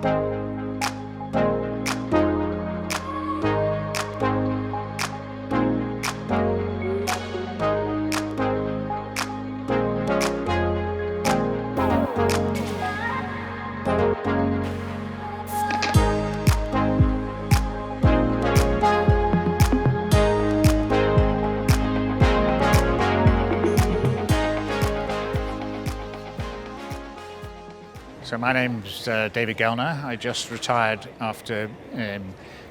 So my name's David Gellner. I just retired after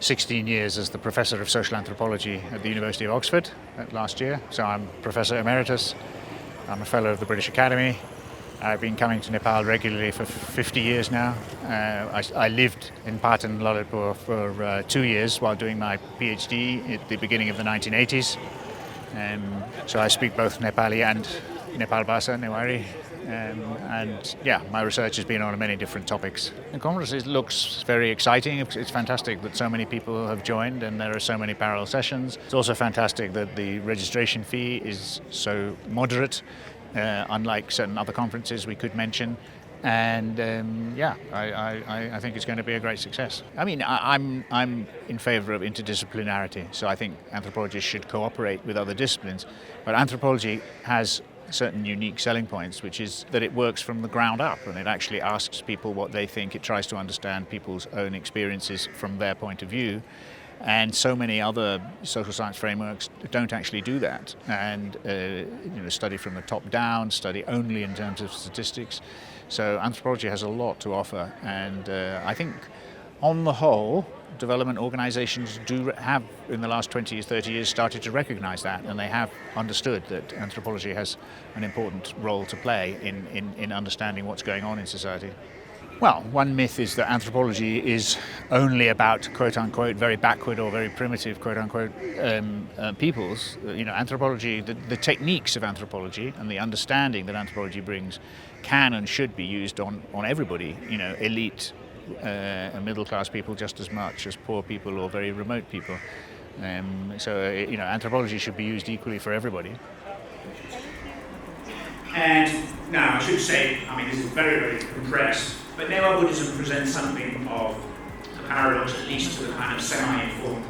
16 years as the Professor of Social Anthropology at the University of Oxford last year. So I'm Professor Emeritus. I'm a Fellow of the British Academy. I've been coming to Nepal regularly for 50 years now. I lived in Patan, Lalitpur for 2 years while doing my PhD at the beginning of the 1980s. So I speak both Nepali and Nepal Bhasa, Newari. And yeah, my research has been on many different topics. The conference looks very exciting. It's fantastic that so many people have joined and there are so many parallel sessions. It's also fantastic that the registration fee is so moderate, unlike certain other conferences we could mention. And I think it's going to be a great success. I mean, I'm in favour of interdisciplinarity, so I think anthropologists should cooperate with other disciplines. But anthropology has certain unique selling points, which is that it works from the ground up and it actually asks people what they think. It tries to understand people's own experiences from their point of view. And so many other social science frameworks don't actually do that and study from the top down, study only in terms of statistics. So anthropology has a lot to offer, and I think on the whole, development organizations have, in the last 20 years, 30 years, started to recognize that, and they have understood that anthropology has an important role to play in understanding what's going on in society. Well, one myth is that anthropology is only about quote-unquote very backward or very primitive quote-unquote peoples. Anthropology, the techniques of anthropology and the understanding that anthropology brings can and should be used on everybody, elite and middle-class people just as much as poor people or very remote people. Anthropology should be used equally for everybody. And now I should say, this is very, very compressed, but Newar Buddhism presents something of a paradox, at least to the kind of semi-informed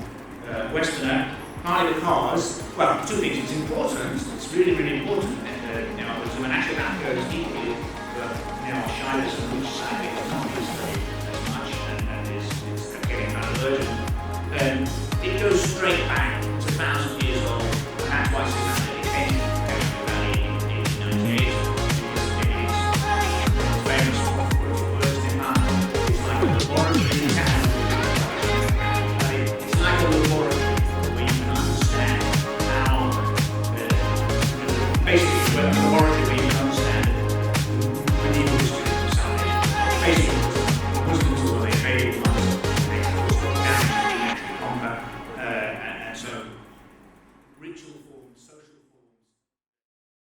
Westerner, partly because, well, two things. It's important, it's really, really important that Newar Buddhism, and actually that goes equally with Newar Shaivism, which sadly is not used very much and is getting kind of urgent.